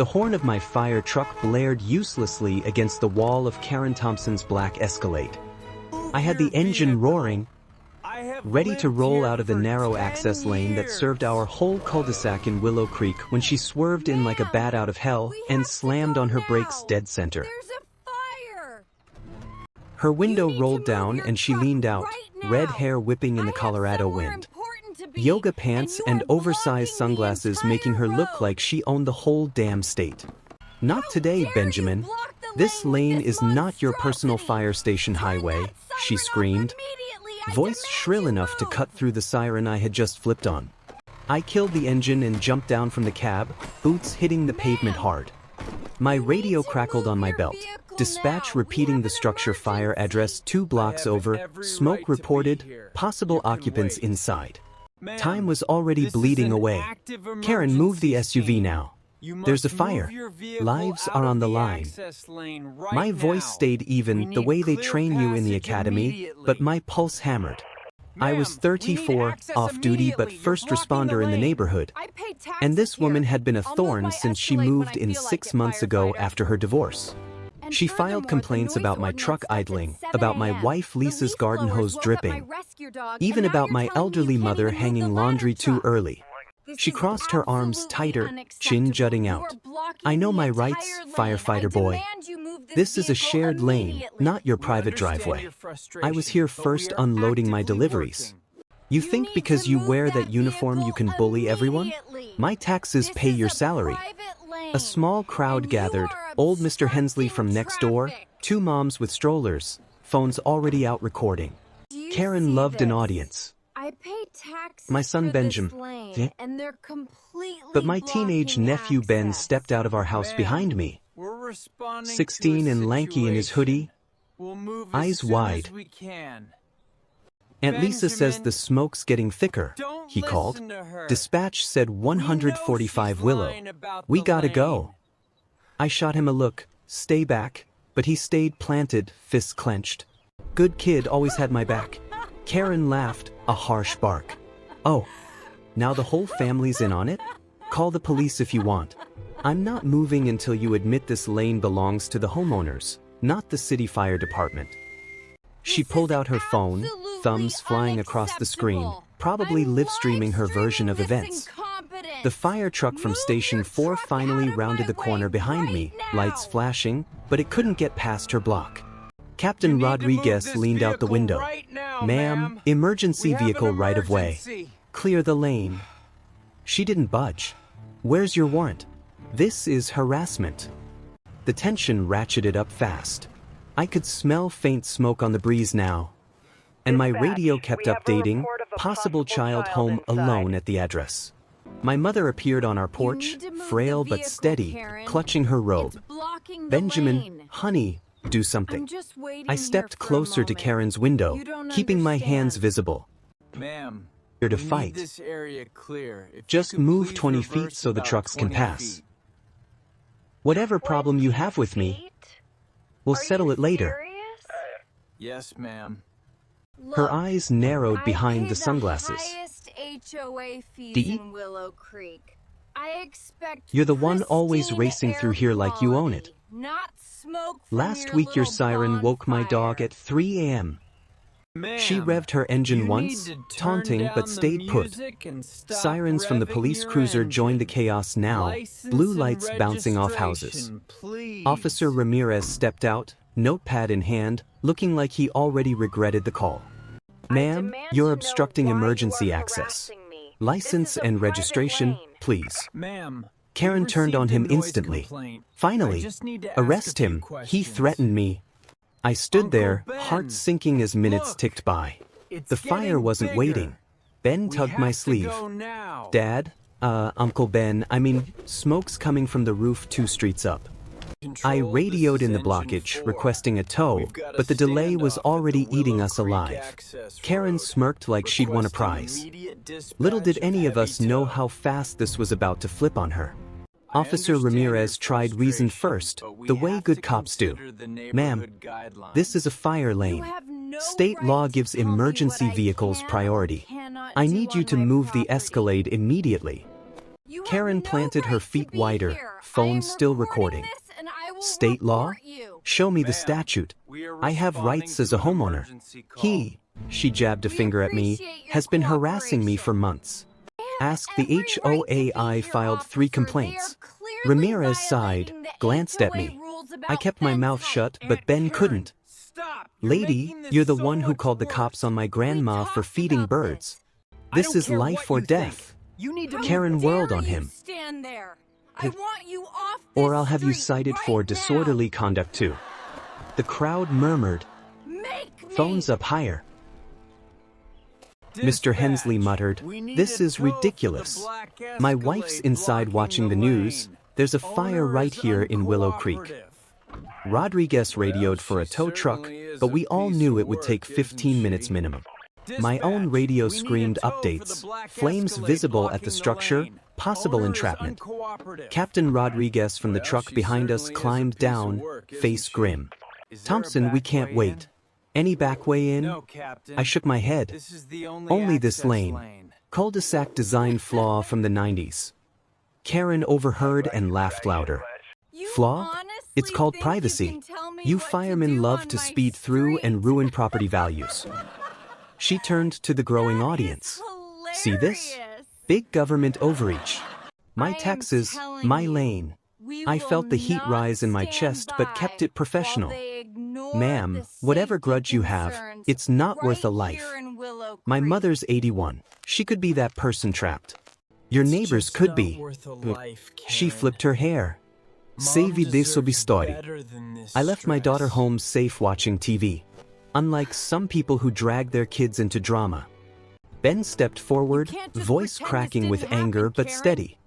The horn of my fire truck blared uselessly against the wall of Karen Thompson's black Escalade. I had the engine roaring, ready to roll out of the narrow access lane that served our whole cul-de-sac in Willow Creek when she swerved in like a bat out of hell and slammed on her brakes dead center. Her window rolled down and she leaned out, red hair whipping in the Colorado wind. Yoga pants and oversized sunglasses making her look like she owned the whole damn state. Not today, Benjamin. This lane is not your personal fire station highway, she screamed, voice shrill enough to cut through the siren I had just flipped on. I killed the engine and jumped down from the cab, boots hitting the pavement hard. My radio crackled on my belt. Dispatch repeating the structure fire address 2 blocks over, smoke reported, possible occupants inside. Time was already bleeding away. Karen, move the SUV now. There's a fire. Lives are on the line. My voice stayed even, the way they train you in the academy, but my pulse hammered. I was 34, off-duty but first responder in the neighborhood. And this woman had been a thorn since she moved in 6 months ago after her divorce. She filed complaints about my truck idling, about my wife Lisa's garden hose dripping, even about my elderly mother hanging laundry too early. She crossed her arms tighter, chin jutting out. I know my rights, firefighter boy. This is a shared lane, not your private driveway. I was here first unloading my deliveries. You think because you wear that uniform you can bully everyone? My taxes pay your salary. A small crowd gathered, old Mr. Hensley from next door, 2 moms with strollers, phones already out recording. Karen loved an audience. I pay taxes my son Benjamin, and they're completely but my teenage nephew Ben stepped out of our house behind me. 16 and lanky in his hoodie, eyes wide. Aunt Lisa says the smoke's getting thicker, he called. Dispatch said 145 Willow. We gotta go. I shot him a look, stay back, but he stayed planted, fists clenched. Good kid, always had my back. Karen laughed, a harsh bark. Oh, now the whole family's in on it? Call the police if you want. I'm not moving until you admit this lane belongs to the homeowners, not the city fire department. She pulled out her phone, thumbs flying across the screen, probably live-streaming her version of events. The fire truck from Station 4 finally rounded the corner behind me, lights flashing, but it couldn't get past her block. Captain Rodriguez leaned out the window. Ma'am, emergency vehicle right of way. Clear the lane. She didn't budge. Where's your warrant? This is harassment. The tension ratcheted up fast. I could smell faint smoke on the breeze now. And my radio kept updating, possible child home alone at the address. My mother appeared on our porch, frail but steady, clutching her robe. Benjamin, honey, do something. I stepped closer to Karen's window, keeping my hands visible. Ma'am, Here to fight. this area clear. Just move 20 feet so the trucks can pass. Whatever problem you have with me, we'll settle it later. Yes, ma'am. Her eyes narrowed behind the sunglasses. HOA fees D? in Willow Creek. I expect You're the one always racing through here like you own it. Not smoke from Last week your siren woke my dog at 3 a.m. She revved her engine once, taunting but stayed put. Sirens from the police cruiser joined the chaos now, blue lights bouncing off houses. Officer Ramirez stepped out, notepad in hand, looking like he already regretted the call. Ma'am, you're obstructing emergency access. License and registration, please. Ma'am, Karen turned on him instantly. Finally, arrest him, he threatened me. I stood there, heart sinking as minutes ticked by. The fire wasn't waiting. Ben tugged my sleeve. Dad, Uncle Ben, smoke's coming from the roof 2 streets up. I radioed in the blockage, requesting a tow, but the delay was already eating us alive. Karen smirked like she'd won a prize. Little did any of us know how fast this was about to flip on her. Officer Ramirez tried reason first, the way good cops do. Ma'am, this is a fire lane. State law gives emergency vehicles priority. I need you to move the Escalade immediately. Karen planted her feet wider, phone still recording. State law? Show me the statute. I have rights as a homeowner. She jabbed a finger at me, has been harassing me for months. Ask the HOA. I filed 3 complaints. Ramirez sighed, glanced at me. I kept my mouth shut, but Ben couldn't. Lady, you're the one who called the cops on my grandma for feeding birds. This is life or death. Karen whirled on him. Or I'll have you cited for disorderly conduct too. The crowd murmured. Phones up higher. Mr. Hensley muttered, this is ridiculous. My wife's inside watching the news. There's a fire right here in Willow Creek. Rodriguez radioed for a tow truck, but we all knew it would take 15 minutes minimum. My own radio screamed updates, flames visible at the structure, possible entrapment. Captain Rodriguez from the truck behind us climbed down, face grim. Thompson, we can't wait. Any back way in? I shook my head. Only this lane. Cul-de-sac design flaw from the 90s. Karen overheard and laughed louder. Flaw? It's called privacy. You firemen love to speed through and ruin property values. She turned to the growing audience. See this? Big government overreach. My taxes, my lane. I felt the heat rise in my chest but kept it professional. Ma'am, whatever grudge you have, it's not worth a life. My mother's 81. She could be that person trapped. Your neighbors could be. She flipped her hair. Se vide sob story. I left my daughter home safe watching TV. Unlike some people who drag their kids into drama. Ben stepped forward, voice cracking with anger but steady.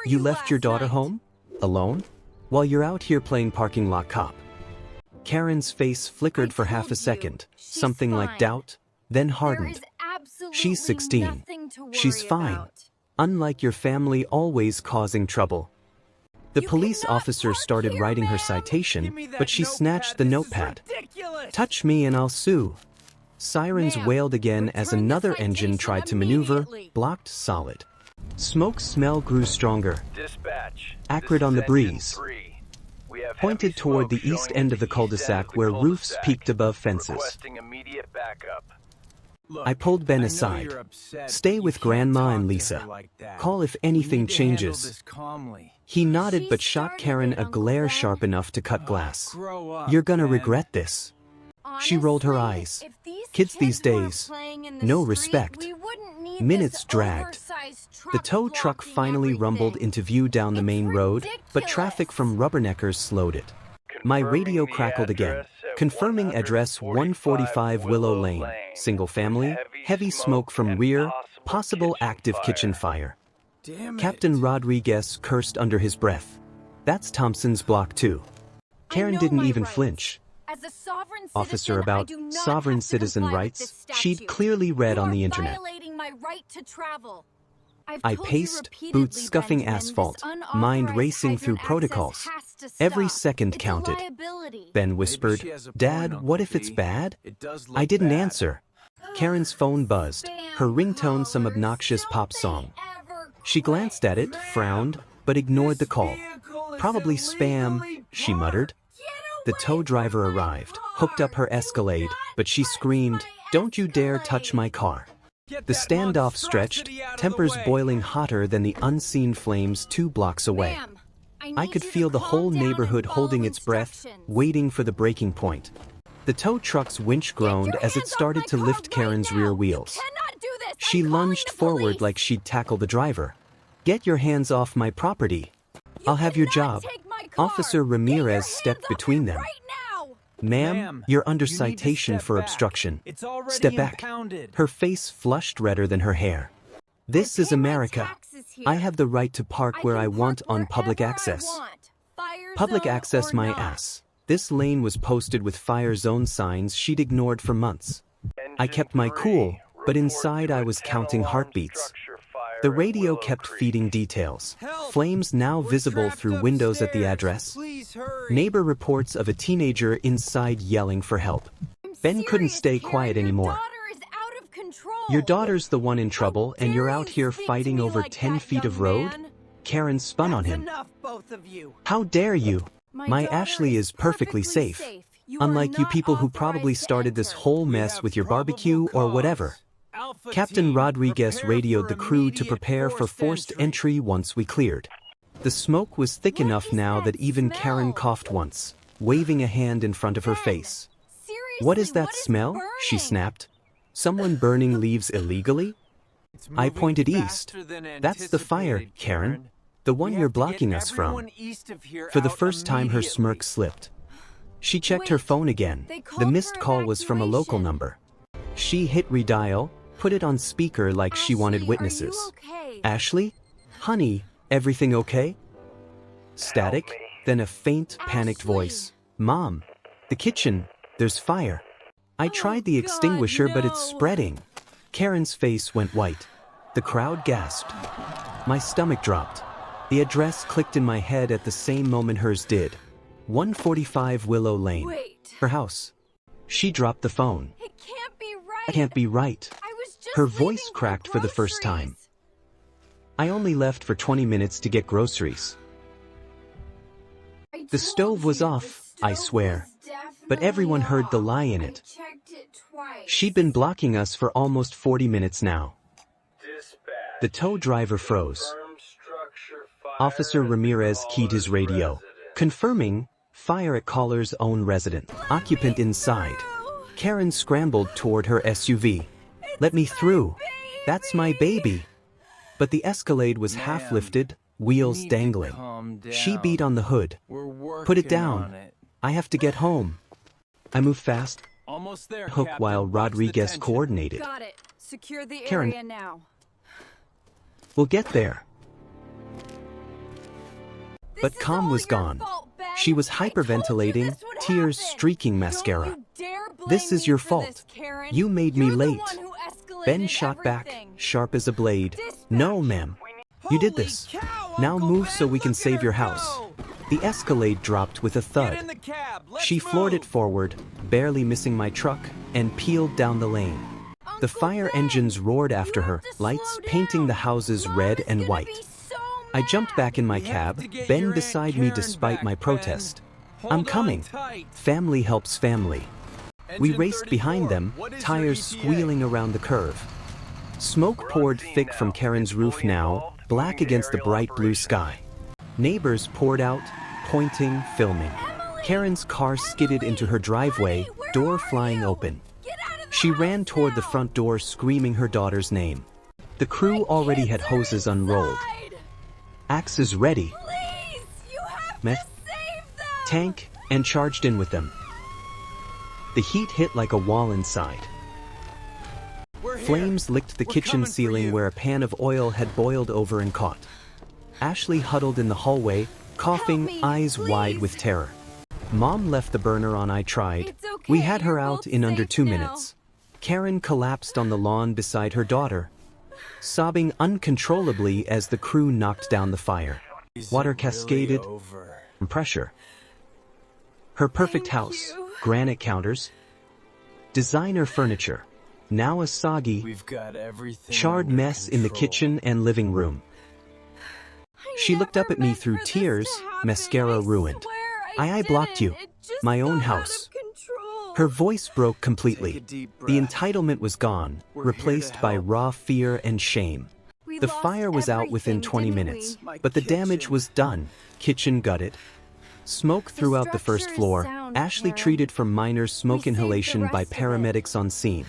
You left your daughter home? Alone? While you're out here playing parking lot cop. Karen's face flickered for half a second, something like doubt, then hardened. She's 16. She's fine. Unlike your family always causing trouble. The police officer started writing her citation, but she snatched the notepad. Touch me and I'll sue. Sirens wailed again as another engine tried to maneuver, blocked solid. Smoke smell grew stronger. Acrid on the breeze. Pointed toward the east end of the cul-de-sac where roofs peaked above fences. I pulled Ben aside. Stay with Grandma and Lisa. Call if anything changes. He nodded but shot Karen a glare sharp enough to cut glass. You're gonna regret this. She rolled her eyes. Kids these days, no respect. Minutes dragged. The tow truck finally rumbled into view down the main road, but traffic from rubberneckers slowed it. My radio crackled again. Confirming address 145 Willow Lane, single family, heavy smoke from rear, possible active kitchen fire. Captain Rodriguez cursed under his breath. That's Thompson's block too. Karen didn't even flinch. Officer about sovereign citizen rights, she'd clearly read on the internet. I paced, boots scuffing asphalt, mind racing through protocols. Every second counted. Ben whispered, Dad, what if it's bad? I didn't answer. Karen's phone buzzed, her ringtone some obnoxious pop song. She glanced at it, frowned, but ignored the call. Probably spam, she muttered. The tow driver arrived, hooked up her Escalade, but she screamed, Don't you dare touch my car. The standoff stretched, tempers boiling hotter than the unseen flames 2 blocks away. I could feel the whole neighborhood holding its breath, waiting for the breaking point. The tow truck's winch groaned as it started to lift Karen's rear wheels. She lunged forward like she'd tackle the driver. Get your hands off my property. I'll have your job. Officer Ramirez stepped between them. Ma'am, you're under citation for obstruction. Step back. Her face flushed redder than her hair. This is America. I have the right to park where I want on public access. Public access my ass. This lane was posted with fire zone signs she'd ignored for months. I kept my cool, but inside I was counting heartbeats. The radio kept feeding details. Flames now visible through windows at the address. Neighbor reports of a teenager inside yelling for help. Ben couldn't stay quiet anymore. Your daughter's the one in trouble and you're out here fighting over 10 feet of road? Karen spun on him. Enough, both of you. How dare you? My daughter Ashley is perfectly safe. You are Unlike you not people who probably authorized to started this enter. whole mess with your barbecue or whatever. Alpha Captain team, Rodriguez prepare radioed for the crew to immediate prepare for forced entry once we cleared. The smoke was thick What enough is now that that even smell? Karen coughed once, waving a hand in front of her Ben, face. Seriously, What is that smell? She burning? snapped. Someone burning leaves illegally? It's I moving pointed east. faster than That's the fire, anticipated, Karen. The one We you're have to get blocking us from. everyone east of here For the out first time her smirk immediately. slipped. She checked her Wait, phone again. they The called missed for call was from a local evacuation. number. She hit redial, put it on speaker like she wanted Ashley, witnesses. Are you okay? Ashley? Honey, everything okay? Static, then a faint, panicked Ashley. voice. Mom, the kitchen, there's fire. I tried the God, extinguisher, but it's no. spreading. Karen's face went white. The crowd gasped. My stomach dropped. The address clicked in my head at the same moment hers did. 145 Willow Lane. Wait. Her house. She dropped the phone. It can't be right. That can't be right. I was just Her leaving voice cracked for the first time. groceries. I only left for 20 minutes to get groceries. I The told stove was you, off, the I stove swear. was But definitely everyone heard the off. lie in I it. checked it twice. She'd been blocking us for almost 40 minutes now. The tow driver froze. Officer Ramirez keyed his radio, confirming fire at caller's own resident. Occupant inside. Karen scrambled toward her SUV. Let me through. That's my baby. But the Escalade was half Ma'am, lifted, you wheels need to dangling. calm She down. beat on the hood. We're working Put it on down. it. I have to get home. I moved fast, Almost there, hook Captain. while Watch the Rodriguez tension. coordinated. Got it. Secure the Karen. area now. We'll get there. But This is calm all was your gone. fault, Ben. She was I told you hyperventilating, this would tears happen. streaking mascara. Don't you dare blame This is me your for fault. this, Karen. You made me You're the late. one who escalated Ben shot back, everything. sharp as a blade. Dispatch. No, ma'am. You did Holy this. cow, Now Uncle move Ben, so we can look at save her your house. go. The Escalade dropped with a Get in thud. the cab. Let's She floored move. it forward, barely missing my truck, and peeled down the lane. The Uncle fire Ben, engines roared you after her, have to lights slow painting down. the houses Mom red is and gonna white. be so I jumped back in my We have cab, to get Ben your Aunt beside me Karen despite back, my Ben. protest. Hold I'm on coming. tight. Family helps family. We Engine raced behind 34, them, what is your tires ETA? squealing around the curve. Smoke poured thick from Karen's roof now, black against the bright blue sky. Neighbors poured out, pointing, filming. Karen's car skidded into her driveway, Honey, where door are flying you? open. Get out of the She ran house toward the now. front door screaming her daughter's name. The crew already had hoses unrolled. Inside. Axes ready, Please, you have Meth- to save them. tank, and charged in with them. The heat hit like a wall inside. We're here. Flames licked the We're kitchen coming for ceiling you. where a pan of oil had boiled over and caught. Ashley huddled in the hallway, coughing, Help me, eyes wide please. with terror. Mom left the burner on. I tried. It's okay, We had her you're out both in under safe 2 now. minutes. Karen collapsed on the lawn beside her daughter, sobbing uncontrollably as the crew knocked down the fire. Is Water it cascaded really over? from pressure. Her perfect Thank house, you. granite counters, designer furniture, now a soggy, We've got everything charred under mess in the control. kitchen and living room. She looked up at me never through meant for this tears, to happen. mascara I ruined. swear I blocked didn't. you. It just My own got out house. of control. Her voice broke completely. Take a deep The breath. entitlement was gone, We're here to replaced by help. raw fear and shame. We The lost fire was out within everything, 20 didn't minutes, we? My but the damage kitchen. was done. Kitchen gutted. Smoke throughout the first structure is floor. sound, Ashley Karen. treated for minor smoke We saved the inhalation by rest of it. paramedics on scene.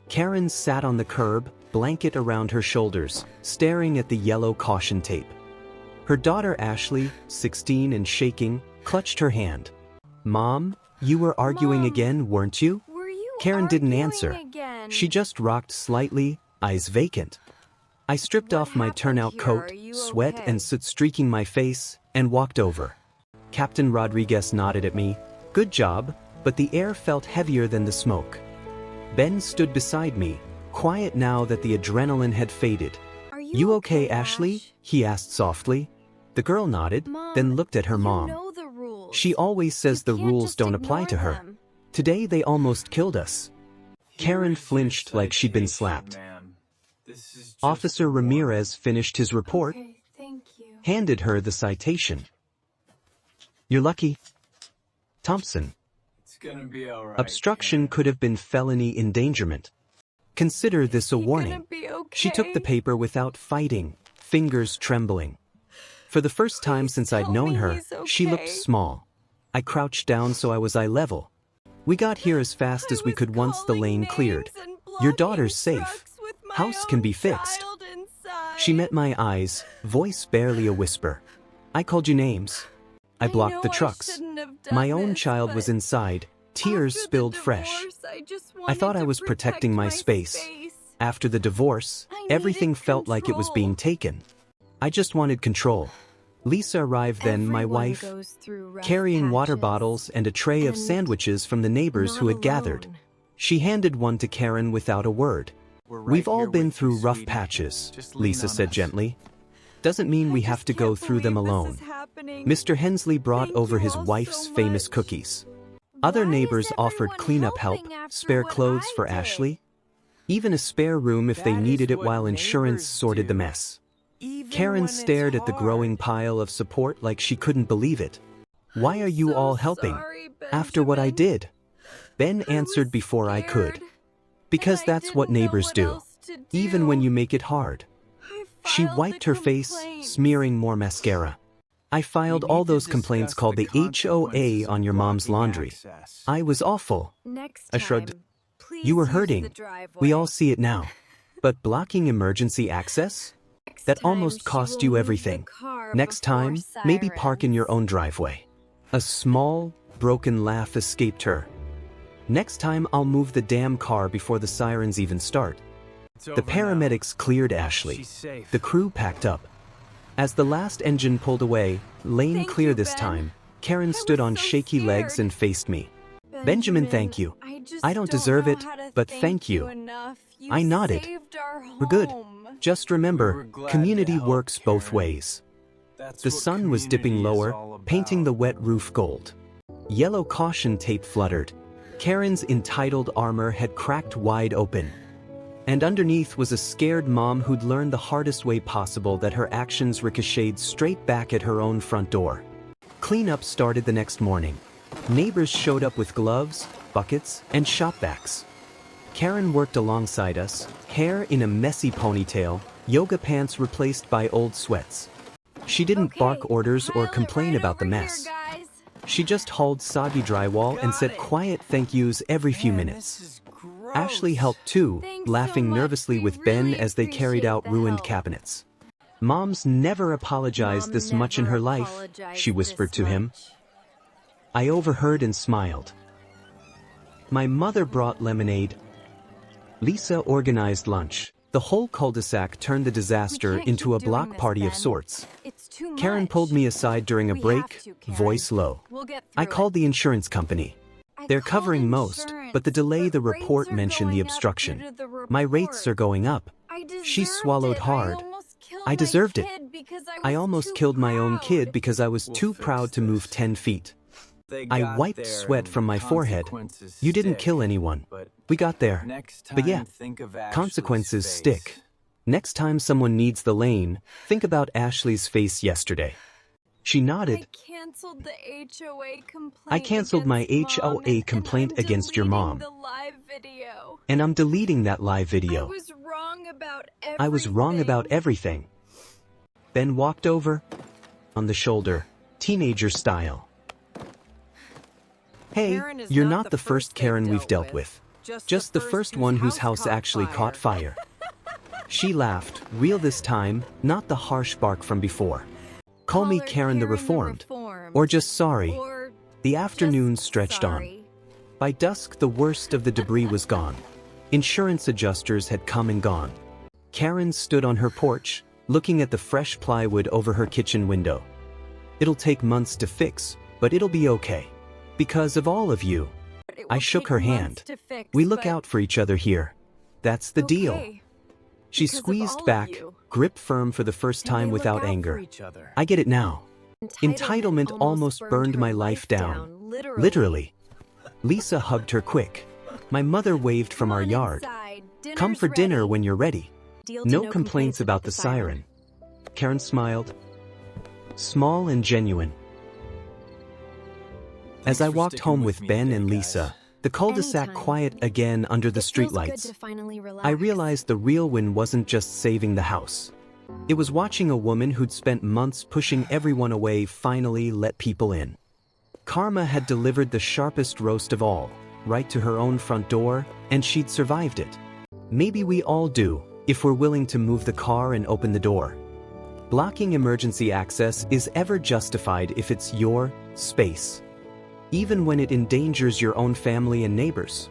Karen sat on the curb, blanket around her shoulders, staring at the yellow caution tape. Her daughter Ashley, 16 and shaking, clutched her hand. Mom, you were arguing Mom. again, weren't you? Were you Karen didn't arguing answer. Again? She just rocked slightly, eyes vacant. I stripped What off my happened turnout here? coat, Are you sweat okay? and soot streaking my face, and walked over. Captain Rodriguez nodded at me. Good job, but the air felt heavier than the smoke. Ben stood beside me, quiet now that the adrenaline had faded. Are You okay, Ashley? Ash? He asked softly. The girl nodded, Mom, then looked at her you mom. know the rules. She always says You the can't rules just don't apply to ignore her. them. Today they almost killed us. Karen Here's your flinched like she'd been citation, slapped. ma'am. This is just Officer a warning. Ramirez finished his report. Okay, thank you. handed her the citation. You're lucky. Thompson. It's gonna be alright. Obstruction could have been felony endangerment. Consider this a warning. Gonna be okay? She took the paper without fighting, fingers trembling. For the first time since I'd tell known me her, he's she looked okay. small. I crouched down so I was eye level. We got here as fast as we could once the lane cleared. Your daughter's safe. House can be fixed. She met my eyes, voice barely a whisper. I called you names. I blocked the trucks. My own child was inside, tears spilled fresh. I thought I was protecting my space. After the divorce, everything felt like it was being taken. I just wanted control. Lisa arrived then, my wife, carrying water bottles and a tray of sandwiches from the neighbors who had gathered. She handed one to Karen without a word. We've all been through rough patches, Lisa said gently. Doesn't mean we have to go through them alone. Mr. Hensley brought over his wife's famous cookies. Other neighbors offered cleanup help, spare clothes for Ashley, even a spare room if they needed it while insurance sorted the mess. Karen stared at the growing pile of support like she couldn't believe it. Why are you all helping? After what I did? Ben answered before I could. Because that's what neighbors do, even when you make it hard. She wiped her face, smearing more mascara. I filed all those complaints called the HOA on your mom's laundry. I was awful. I shrugged. You were hurting. We all see it now. But blocking emergency access? That almost cost you everything. Next time, maybe park in your own driveway. A small, broken laugh escaped her. Next time I'll move the damn car before the sirens even start. The paramedics cleared Ashley. The crew packed up. As the last engine pulled away, lane clear this time, Karen stood on shaky legs and faced me. Benjamin, thank you. I don't deserve it, but thank you. I nodded. We're good. Just remember, community works both ways. The sun was dipping lower, painting the wet roof gold. Yellow caution tape fluttered. Karen's entitled armor had cracked wide open. And underneath was a scared mom who'd learned the hardest way possible that her actions ricocheted straight back at her own front door. Cleanup started the next morning. Neighbors showed up with gloves, buckets, and shop vacs. Karen worked alongside us, hair in a messy ponytail, yoga pants replaced by old sweats. She didn't bark orders or complain about the mess. She just hauled soggy drywall and said quiet thank yous every few minutes. Ashley helped too, laughing nervously with Ben as they carried out ruined cabinets. Mom's never apologized this much in her life, she whispered to him. I overheard and smiled. My mother brought lemonade. Lisa organized lunch. The whole cul-de-sac turned the disaster into a block party of sorts. Karen pulled me aside during a break, voice low. I called the insurance company. They're covering most, but the delay the report mentioned the obstruction. My rates are going up. She swallowed hard. I deserved it. I almost killed my own kid because I was too proud to move 10 feet. I wiped sweat from my forehead. You didn't kill anyone. We got there. But yeah, consequences stick. Next time someone needs the lane, think about Ashley's face yesterday. She nodded. I canceled my HOA complaint against your mom. And I'm deleting that live video. I was wrong about everything. Ben walked over, on the shoulder, teenager style. Hey, you're not the first Karen we've dealt with. Just the first one whose house actually caught fire. She laughed, real this time, not the harsh bark from before. Call me Karen the Reformed. Or just sorry. The afternoon stretched on. By dusk, the worst of the debris was gone. Insurance adjusters had come and gone. Karen stood on her porch, looking at the fresh plywood over her kitchen window. It'll take months to fix, but it'll be okay. Because of all of you. I shook her hand. We look out for each other here. That's the deal. She squeezed back, grip firm for the first time without anger. I get it now. Entitlement almost burned my life down. Literally. Lisa hugged her quick. My mother waved from our yard. Come for dinner when you're ready. No complaints about the siren. Karen smiled. Small and genuine. As Thanks I for walked sticking home with with me Ben today, and guys. Lisa, the cul-de-sac Anytime. quiet again under the It feels good streetlights, to finally relax. I realized the real win wasn't just saving the house. It was watching a woman who'd spent months pushing everyone away finally let people in. Karma had delivered the sharpest roast of all, right to her own front door, and she'd survived it. Maybe we all do, if we're willing to move the car and open the door. Blocking emergency access is ever justified if it's your space, even when it endangers your own family and neighbors.